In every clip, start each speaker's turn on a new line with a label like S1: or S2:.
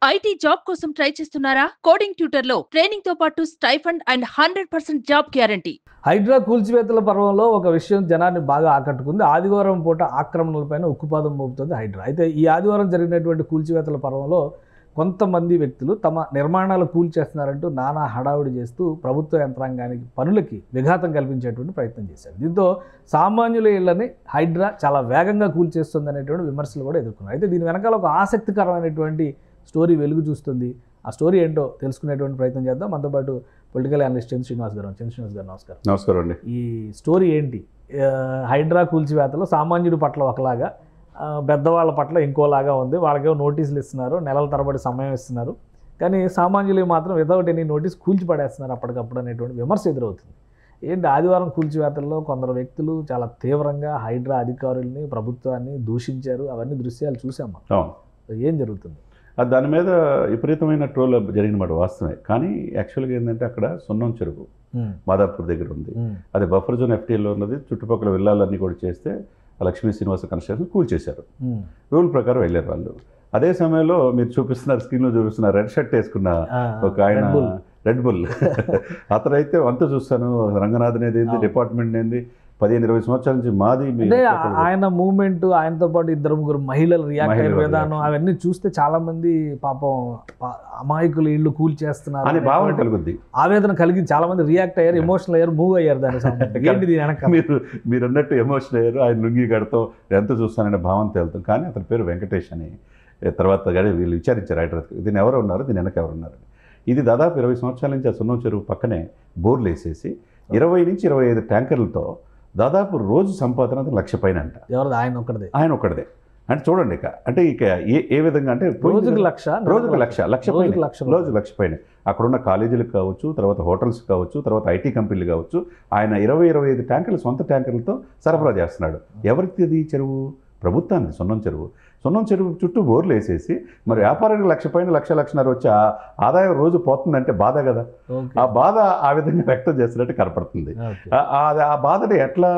S1: IT job కోసం try చేస్తున్నారా? Coding ట్యూటర్‌లో ట్రైనింగ్‌తో పాటు stipend and 100% job guarantee.
S2: Hydraa కూల్చివేతల పర్వంలో ఒక విషయం జనాన్ని బాగా ఆకట్టుకుంది. ఆదివారం పూట ఆక్రమణలపైన ఉక్కుపాదం మోపుతుంది హైడ్రా. అయితే ఈ ఆదివారం జరిగినటువంటి కూల్చివేతల పర్వంలో కొంతమంది వ్యక్తులు తమ నిర్మాణాలు కూల్చేస్తున్నారంటూ నానా హడావుడి చేస్తూ ప్రభుత్వ యంత్రాంగానికి పనులకి విఘాతం కల్పించేటువంటి ప్రయత్నం చేశారు. దీంతో సామాన్యుల ఇళ్లని హైడ్రా చాలా వేగంగా కూల్చేస్తుంది అనేటువంటి విమర్శలు కూడా ఎదుర్కొన్నారు. అయితే దీని వెనకాల ఒక ఆసక్తికరమైనటువంటి స్టోరీ వెలుగు చూస్తుంది. ఆ స్టోరీ ఏంటో తెలుసుకునేటువంటి ప్రయత్నం చేద్దాం. మనతో పాటు పొలిటికల్ అనలిస్ట్ చంద్ర శ్రీనివాస్ గారు. చంద్ర శ్రీనివాస్ గారు నమస్కారం.
S3: నమస్కారం అండి.
S2: ఈ స్టోరీ ఏంటి? హైడ్రా కూల్చివేతలో సామాన్యుడి పట్ల ఒకలాగా, పెద్దవాళ్ళ పట్ల ఇంకోలాగా ఉంది. వాళ్ళకేమో నోటీసులు ఇస్తున్నారు, నెలల తరబడి సమయం ఇస్తున్నారు, కానీ సామాన్యులు మాత్రం వితౌట్ ఎనీ నోటీస్ కూల్చిపడేస్తున్నారు అప్పటికప్పుడు అనేటువంటి విమర్శ ఎదురవుతుంది. ఏంటి ఆదివారం కూల్చివేతల్లో కొందరు వ్యక్తులు చాలా తీవ్రంగా హైడ్రా అధికారుల్ని, ప్రభుత్వాన్ని దూషించారు. అవన్నీ దృశ్యాలు చూసాం. ఏం జరుగుతుంది?
S3: దాని మీద విపరీతమైన ట్రోల్ జరిగినమాట వాస్తవమే. కానీ యాక్చువల్గా ఏంటంటే అక్కడ సున్నం చెరువు మాదాపూర్ దగ్గర ఉంది. అది బఫర్ జోన్ FTAలో ఉన్నది. చుట్టుపక్కల విల్లాలన్నీ కూడా చేస్తే లక్ష్మీ శ్రీనివాస కన్స్ట్రక్షన్ కూల్చేశారు. రూల్ ప్రకారం వెళ్ళారు వాళ్ళు. అదే సమయంలో మీరు చూపిస్తున్నారు, స్క్రీన్లో చూపిస్తున్నారు, రెడ్ షర్ట్ వేసుకున్న ఒక ఆయన, రెడ్ బుల్ అతనైతే అంతా చూస్తాను, రంగనాథన్ ఏంది, డిపార్ట్మెంట్ ఏంది, 15-20 సంవత్సరాల నుంచి మాది.
S2: ఆయన మూవ్మెంట్, ఆయనతో పాటు 2-3 మహిళలు రియాక్ట్ అయిన విధానం అవన్నీ చూస్తే చాలా మంది పాపం అమాయకులు ఇళ్ళు కూల్ చేస్తున్నారు
S3: అని భావన కలుగుద్ది,
S2: ఆవేదన కలిగింది. చాలా మంది రియాక్ట్ అయ్యారు, ఎమోషనల్ అయ్యారు, మూవ్ అయ్యారు. దాని
S3: మీరు అన్నట్టు ఎమోషనల్ అయ్యారు. ఆయన లుంగి గడతో ఎంత చూస్తాననే భావన తేలుతాం. కానీ అతని పేరు వెంకటేష్ అని. తర్వాత కానీ వీళ్ళు విచారించారు హైడ్రాకి, దీని ఎవరు ఉన్నారు, దీని వెనక ఎవరు ఉన్నారు. ఇది దాదాపు 20 సంవత్సరాల నుంచి ఆ సున్నం చెరువు పక్కనే బోర్లు వేసేసి 20 నుంచి 25 ట్యాంకర్లతో దాదాపు రోజు సంపాదన 1,00,000 పైన అంట.
S2: ఎవరిది? ఆయన ఒక్కడిదే.
S3: అంటే చూడండి అంటే ఇక ఏ విధంగా అంటే రోజుకు 1,00,000 పైన అక్కడ ఉన్న కాలేజీలకు కావచ్చు, తర్వాత హోటల్స్ కావచ్చు, తర్వాత IT కంపెనీలు కావచ్చు, ఆయన 20-25 ట్యాంకర్లు సొంత ట్యాంకర్లతో సరఫరా చేస్తున్నాడు. ఎవరికి ఇది చెరువు? ప్రభుత్వాన్ని. సున్నం చెరువు చుట్టూ బోర్లు వేసేసి మరి వ్యాపారానికి 1,00,000 పైన 1,00,000-1,50,000 వచ్చి ఆదాయం రోజు పోతుందంటే బాధ కదా. ఆ బాధ ఆ విధంగా వ్యక్తం చేస్తున్నట్టు కనపడుతుంది. ఆ బాధని ఎట్లా,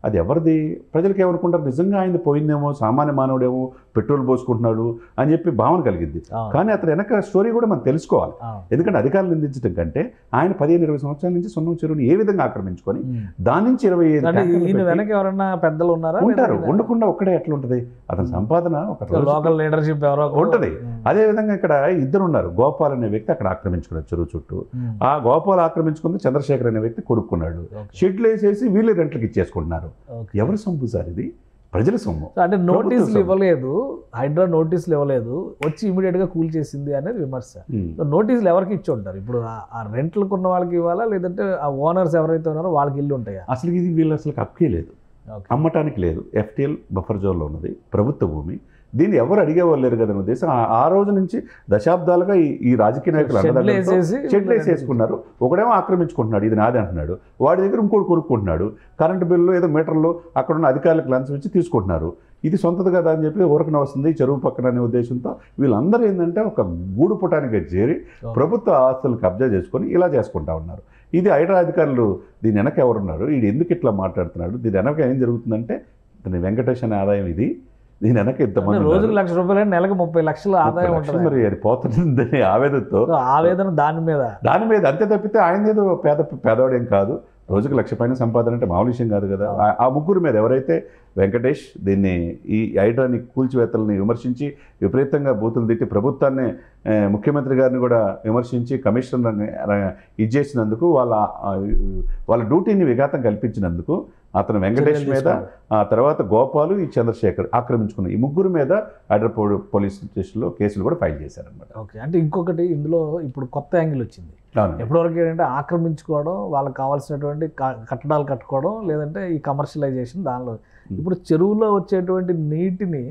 S3: అది ఎవరిది? ప్రజలకు ఏమనుకుంటారు, నిజంగా ఆయన పోయిందేమో, సామాన్య మానవుడేమో పెట్రోల్ పోసుకుంటున్నాడు అని చెప్పి భావన కలిగింది. కానీ అతను వెనక స్టోరీ కూడా మనం తెలుసుకోవాలి. ఎందుకంటే అధికారులు నిందించడం కంటే ఆయన 15-20 సంవత్సరాల నుంచి సున్నం చెరువుని ఏ విధంగా ఆక్రమించుకొని దాని నుంచి 25
S2: వెనక ఎవరన్నా పెద్దలు ఉన్నారా?
S3: ఉంటారు. ఉండకుండా ఒక్కడే ఎట్లా ఉంటుంది అతని సంపాదన? ఒక
S2: లోకల్ లీడర్షిప్ ఎవరో
S3: ఉంటుంది. అదేవిధంగా ఇక్కడ ఇద్దరు ఉన్నారు. గోపాల్ అనే వ్యక్తి అక్కడ ఆక్రమించుకున్నాడు చెరువు చుట్టూ. ఆ గోపాల్ ఆక్రమించుకుంది చంద్రశేఖర్ అనే వ్యక్తి కొనుక్కున్నాడు. షెడ్లు వేసేసి వీళ్ళు రెంట్లకి ఇచ్చేసుకుంటున్నారు. ఎవరు సొమ్ము సార్ ఇది? ప్రజల సొమ్ము.
S2: అంటే నోటీసులు ఇవ్వలేదు, హైడ్రా నోటీసులు ఇవ్వలేదు, వచ్చి ఇమీడియట్ గా కూల్ చేసింది అనేది విమర్శ. నోటీసులు ఎవరికి ఇచ్చి ఉంటారు? ఇప్పుడు ఆ రెంట్లకు ఉన్న వాళ్ళకి ఇవ్వాలా, లేదంటే ఆ ఓనర్స్ ఎవరైతే ఉన్నారో వాళ్ళకి ఇల్లు ఉంటాయా?
S3: అసలు ఇది వీళ్ళు అసలు అప్పకే లేదు, అమ్మటానికి లేదు. FTL బఫర్ జోన్లో ఉన్నది, ప్రభుత్వ భూమి. దీన్ని ఎవరు అడిగేవాళ్ళు లేరు కదా ఉద్దేశం. ఆ రోజు నుంచి దశాబ్దాలుగా ఈ రాజకీయ నాయకులు షెడ్లు వేసేసుకున్నారు. ఒకడేమో ఆక్రమించుకుంటున్నాడు, ఇది నాది అంటున్నాడు. వాడి దగ్గర ఇంకోటి కొనుక్కుంటున్నాడు. కరెంటు బిల్లు ఏదో మీటర్లు అక్కడున్న అధికారులకు లంచం ఇచ్చి తీసుకుంటున్నారు. ఇది సొంతది కదా అని చెప్పి ఊరకన వస్తుంది చెరువు పక్కన అనే ఉద్దేశంతో వీళ్ళందరూ ఏంటంటే ఒక గూడు పుటానికి చేరి ప్రభుత్వ ఆస్తులు కబ్జా చేసుకొని ఇలా చేసుకుంటా ఉన్నారు. ఇది హైడ్రా అధికారులు దీని వెనక ఎవరున్నారు, ఇది ఎందుకు ఇట్లా మాట్లాడుతున్నాడు, దీని వెనక ఏం జరుగుతుందంటే దీని వెంకటేష్ అనే ఆదాయం ఇది. దీని వెనక ఇంతమంది
S2: రోజుకు ₹1,00,000 నెలకు 30 లక్షల ఆదాయం ఉంటుంది.
S3: మరి అది పోతుందని ఆవేదనతో
S2: దాని మీద
S3: అంతే తప్పితే ఆయన ఏదో పేదవాడేం కాదు. రోజుకు 1,00,000 పైన సంపాదన అంటే మామూలు విషయం కాదు కదా. ఆ ముగ్గురు మీద ఎవరైతే వెంకటేష్ దీన్ని ఈ హైడ్రాని కూల్చివేతల్ని విమర్శించి విపరీతంగా బూతులు తిట్టి ప్రభుత్వాన్ని, ముఖ్యమంత్రి గారిని కూడా విమర్శించి కమిషనర్ని ఇది చేసినందుకు, వాళ్ళ డ్యూటీని విఘాతం కల్పించినందుకు అతను వెంకటేష్ మీద, ఆ తర్వాత గోపాలు, ఈ చంద్రశేఖర్ ఆక్రమించుకున్న ఈ ముగ్గురు మీద హైదరాబాద్ పోలీస్ స్టేషన్లో కేసులు కూడా ఫైల్ చేశారనమాట.
S2: ఓకే. అంటే ఇంకొకటి ఇందులో ఇప్పుడు కొత్త యాంగిల్ వచ్చింది. ఎప్పటివరకు ఏంటంటే ఆక్రమించుకోవడం, వాళ్ళకి కావాల్సినటువంటి కట్టడాలు కట్టుకోవడం, లేదంటే ఈ కమర్షియలైజేషన్. దానిలో ఇప్పుడు చెరువులో వచ్చేటువంటి నీటిని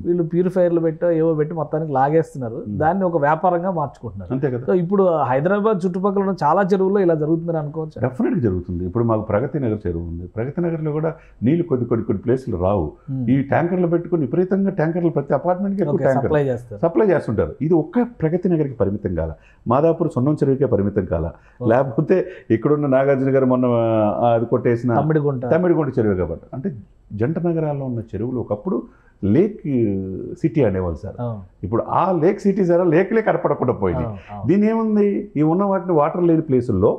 S2: వీళ్ళు ప్యూరిఫైర్లు ఏవో పెట్టి మొత్తానికి లాగేస్తున్నారు. దాన్ని ఒక వ్యాపారంగా మార్చుకుంటున్నారు.
S3: అంతే కదా.
S2: సో ఇప్పుడు హైదరాబాద్ చుట్టుపక్కల ఉన్న చాలా చెరువుల్లో ఇలా జరుగుతుందని అనుకోవచ్చు.
S3: డెఫినెట్గా జరుగుతుంది. ఇప్పుడు మాకు ప్రగతి నగర్ చెరువు ఉంది. ప్రగతి నగర్లో కూడా నీళ్లు కొన్ని ప్లేసులు రావు. ఈ ట్యాంకర్లు పెట్టుకుని విపరీతంగా ట్యాంకర్లు ప్రతి అపార్ట్మెంట్కి సప్లై చేస్తుంటారు. ఇది ఒక్క ప్రగతి నగర్కి పరిమితం కాల, మాదాపూర్ సున్నం చెరువుకే పరిమితం కాల. లేకపోతే ఇక్కడున్న నాగార్జున గారు మొన్న అది కొట్టేసిన తమ్మిడిగుంట చెరువు కాబట్టి. అంటే జంట నగరాల్లో ఉన్న చెరువులు ఒకప్పుడు లేక్ సిటీ అనేవాళ్ళు సార్. ఇప్పుడు ఆ లేక్ సిటీ సార్ లేక్లే కనపడకుండా పోయింది. దీని ఏముంది, ఈ ఉన్న వాటిని వాటర్ లేని ప్లేసుల్లో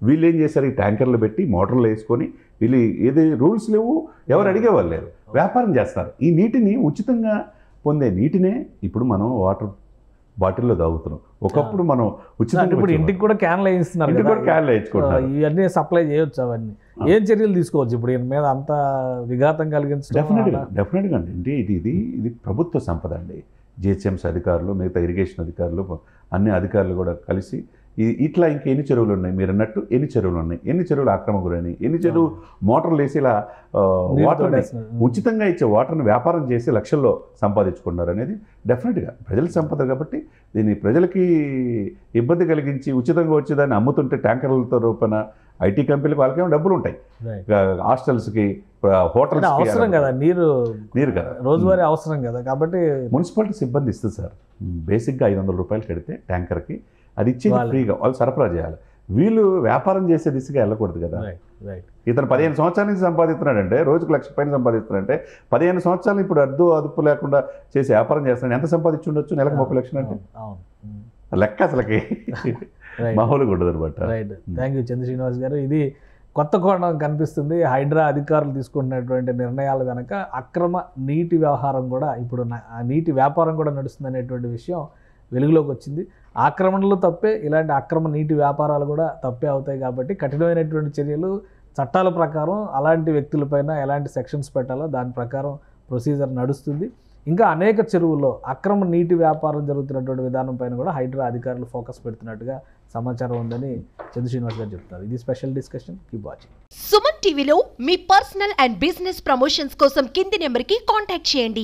S3: వీళ్ళు ఏం చేశారు, ఈ ట్యాంకర్లు పెట్టి మోటార్లు వేసుకొని వీళ్ళు ఏది రూల్స్ లేవు, ఎవరు అడిగేవాళ్ళు లేరు, వ్యాపారం చేస్తారు. ఈ నీటిని ఉచితంగా పొందే నీటినే ఇప్పుడు మనం వాటర్ బాటిల్లో తాగుతున్నాం. ఒకప్పుడు మనం ఉచితంగా
S2: ఇప్పుడు ఇంటికి కూడా క్యాన్లు వేయిస్తున్నారు,
S3: ఇంటికి కూడా క్యాన్లు వేయించుకుంటున్నారు.
S2: ఇవన్నీ సప్లై చేయొచ్చు. అవన్నీ ఏం చర్యలు తీసుకోవచ్చు ఇప్పుడు దీని మీద అంత విఘాతం కలిగించడం?
S3: డెఫినెట్గా అండి. ఇది ప్రభుత్వ సంపద అండి. జిహెచ్ఎంసీ అధికారులు, మిగతా ఇరిగేషన్ అధికారులు, అన్ని అధికారులు కూడా కలిసి ఇట్లా ఇంకా ఎన్ని చెరువులు ఉన్నాయి, మీరు అన్నట్టు ఎన్ని చెరువులు ఉన్నాయి, ఎన్ని చెరువులు ఆక్రమణ గురైనాయి, ఎన్ని చెరువు మోటార్లు వేసి ఇలా వాటర్ని ఉచితంగా ఇచ్చే వాటర్ని వ్యాపారం చేసి లక్షల్లో సంపాదించుకున్నారు అనేది డెఫినెట్గా ప్రజల సంపద. కాబట్టి దీన్ని ప్రజలకి ఇబ్బంది కలిగించి ఉచితంగా వచ్చేదాన్ని అమ్ముతుంటే ట్యాంకర్లతో రూపాన ఐటీ కంపెనీలకు వాళ్ళకేమో డబ్బులు ఉంటాయి, హాస్టల్స్కి, హోటల్స్
S2: అవసరం కదా, నీరు
S3: కదా
S2: రోజువారీ అవసరం కదా. కాబట్టి
S3: మున్సిపాలిటీ సిబ్బంది ఇస్తుంది సార్. బేసిక్గా 500 రూపాయలు కడితే ట్యాంకర్కి అది ఇచ్చేది ఫ్రీగా వాళ్ళు సరఫరా చేయాలి. వీళ్ళు వ్యాపారం చేసే దిశగా వెళ్ళకూడదు కదా. ఇతను 15 సంవత్సరాల నుంచి సంపాదిస్తున్నాడంటే, రోజుకు 1,00,000 పైన సంపాదిస్తున్నాడంటే, 15 సంవత్సరాలు ఇప్పుడు అదుపు లేకుండా చేసి వ్యాపారం చేస్తున్నాడు. ఎంత సంపాదించి ఉండొచ్చు నెలకు 30 లక్షలు అంటే లెక్క అసలుకి మామూలుగా ఉండదు అనమాట.
S2: రైట్. థ్యాంక్ యూ చంద్ర శ్రీనివాస్ గారు. ఇది కొత్త కోణం కనిపిస్తుంది. హైడ్రా అధికారులు తీసుకుంటున్నటువంటి నిర్ణయాలు కనుక అక్రమ నీటి వ్యవహారం కూడా ఇప్పుడు నీటి వ్యాపారం కూడా నడుస్తుంది అనేటువంటి విషయం వెలుగులోకి వచ్చింది. ఆక్రమణలు తప్పే, ఇలాంటి అక్రమ నీటి వ్యాపారాలు కూడా తప్పే అవుతాయి. కాబట్టి కఠినమైనటువంటి చర్యలు చట్టాల ప్రకారం అలాంటి వ్యక్తులపైన ఎలాంటి సెక్షన్స్ పెట్టాలో దాని ప్రకారం ప్రొసీజర్ నడుస్తుంది. ఇంకా అనేక చెరువుల్లో అక్రమ నీటి వ్యాపారం జరుగుతున్నటువంటి విధానం పైన కూడా హైడ్రా అధికారులు ఫోకస్ పెడుతున్నట్టుగా సమాచారం ఉందని చంద్ర శ్రీనివాస్ గారు చెప్తున్నారు. ఇది special discussion. Keep watching.
S4: Suman టీవీలో మీ పర్సనల్ అండ్ బిజినెస్ ప్రమోషన్స్ కోసం కింది నెంబర్కి కాంటాక్ట్ చేయండి.